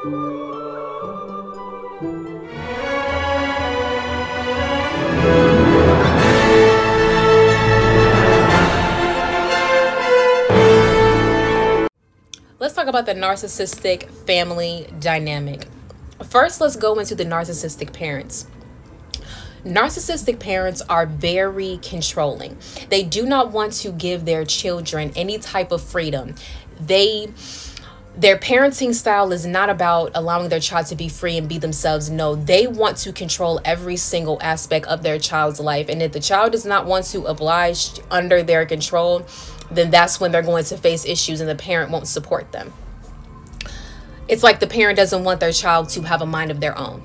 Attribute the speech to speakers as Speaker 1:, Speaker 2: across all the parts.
Speaker 1: Let's talk about the narcissistic family dynamic. First, let's go into the narcissistic parents. Narcissistic parents are very controlling. They do not want to give their children any type of freedom. Their parenting style is not about allowing their child to be free and be themselves. No, they want to control every single aspect of their child's life. And if the child does not want to oblige under their control, then that's when they're going to face issues and the parent won't support them. It's like the parent doesn't want their child to have a mind of their own.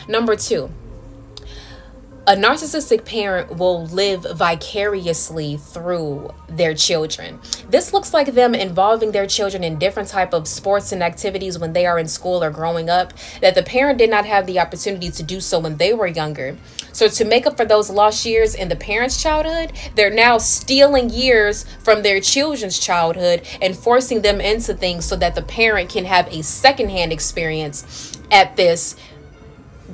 Speaker 1: Number two, a narcissistic parent will live vicariously through their children. This looks like them involving their children in different type of sports and activities when they are in school or growing up, that the parent did not have the opportunity to do so when they were younger. So to make up for those lost years in the parent's childhood, they're now stealing years from their children's childhood and forcing them into things so that the parent can have a secondhand experience at this,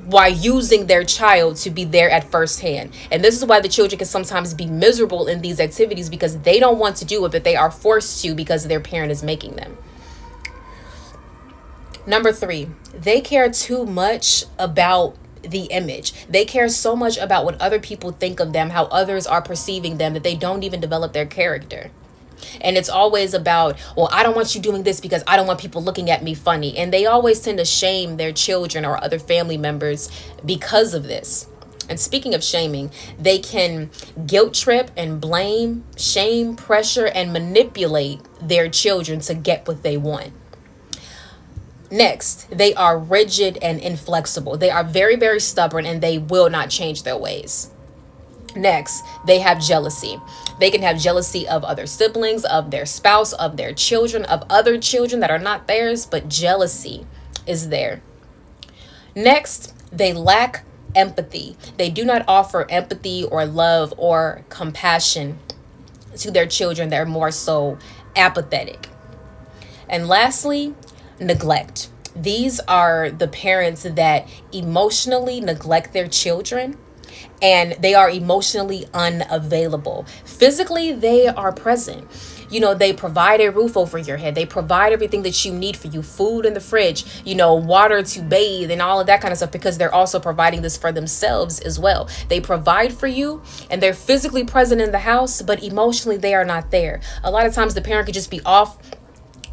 Speaker 1: while using their child to be there at first hand. And this is why the children can sometimes be miserable in these activities, because they don't want to do it, but they are forced to because their parent is making them. Number three, they care too much about the image. They care so much about what other people think of them, how others are perceiving them, that they don't even develop their character. And it's always about, well, I don't want you doing this because I don't want people looking at me funny. And they always tend to shame their children or other family members because of this. And speaking of shaming, they can guilt trip and blame, shame, pressure, and manipulate their children to get what they want. Next, they are rigid and inflexible. They are very, very stubborn, and they will not change their ways. Next, they have jealousy. They can have jealousy of other siblings, of their spouse, of their children, of other children that are not theirs, but jealousy is there. Next, they lack empathy. They do not offer empathy or love or compassion to their children. They're more so apathetic. And lastly, neglect. These are the parents that emotionally neglect their children, and they are emotionally unavailable. Physically, they are present. You know, they provide a roof over your head. They provide everything that you need for you, food in the fridge, you know, water to bathe and all of that kind of stuff, because they're also providing this for themselves as well. They provide for you and they're physically present in the house, but emotionally they are not there. A lot of times the parent could just be off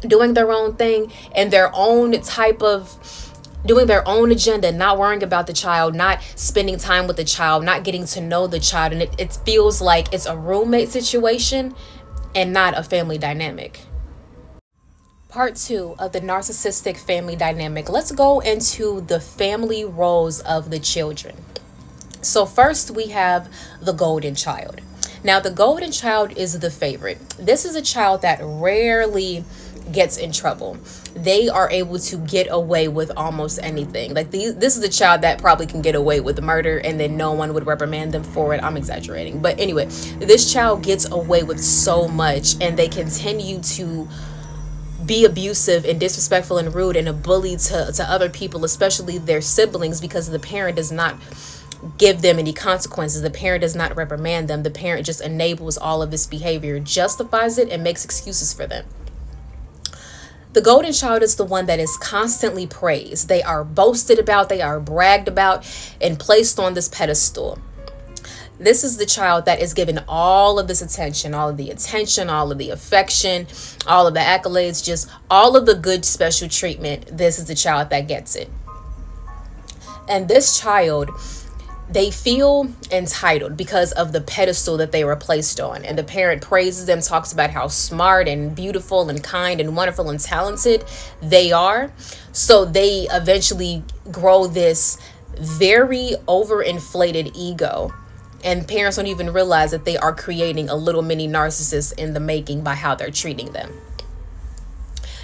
Speaker 1: doing their own thing and their own type of doing their own agenda, not worrying about the child, not spending time with the child, not getting to know the child. And it feels like it's a roommate situation and not a family dynamic. Part 2 of the narcissistic family dynamic. Let's go into the family roles of the children. So first we have the golden child. Now the golden child is the favorite. This is a child that rarely gets in trouble. They are able to get away with almost anything. Like this is a child that probably can get away with murder and then no one would reprimand them for it. I'm exaggerating, but anyway, this child gets away with so much, and they continue to be abusive and disrespectful and rude and a bully to other people, especially their siblings, because the parent does not give them any consequences. The parent does not reprimand them. The parent just enables all of this behavior, justifies it, and makes excuses for them. The golden child is the one that is constantly praised. They are boasted about, they are bragged about, and placed on this pedestal. This is the child that is given all of this attention, all of the attention, all of the affection, all of the accolades, just all of the good special treatment. This is the child that gets it. And this child, they feel entitled because of the pedestal that they were placed on. And the parent praises them, talks about how smart and beautiful and kind and wonderful and talented they are. So they eventually grow this very overinflated ego. And parents don't even realize that they are creating a little mini narcissist in the making by how they're treating them.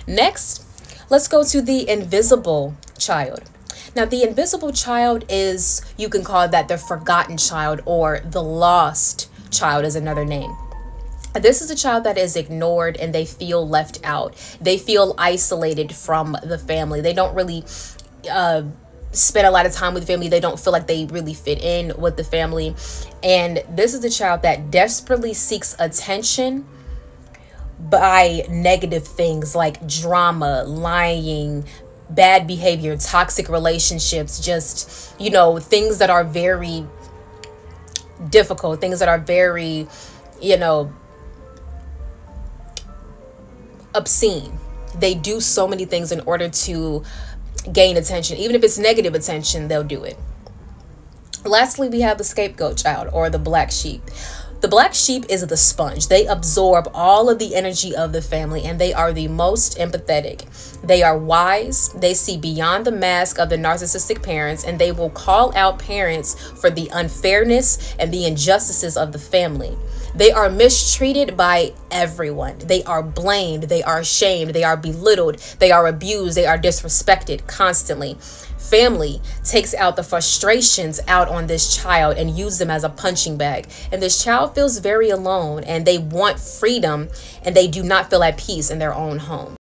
Speaker 1: Next, let's go to the invisible child. Now, the invisible child is, you can call that the forgotten child, or the lost child is another name. This is a child that is ignored and they feel left out. They feel isolated from the family. They don't really spend a lot of time with the family. They don't feel like they really fit in with the family. And this is a child that desperately seeks attention by negative things like drama, lying, bad behavior, toxic relationships, just, you know, things that are very difficult, things that are very, you know, obscene. They do so many things in order to gain attention. Even if it's negative attention, they'll do it. Lastly, we have the scapegoat child, or the black sheep. The black sheep is the sponge. They absorb all of the energy of the family, and they are the most empathetic. They are wise. They see beyond the mask of the narcissistic parents, and they will call out parents for the unfairness and the injustices of the family. They are mistreated by everyone. They are blamed. They are shamed. They are belittled. They are abused. They are disrespected constantly. Family takes out the frustrations out on this child and use them as a punching bag. And this child feels very alone, and they want freedom, and they do not feel at peace in their own home.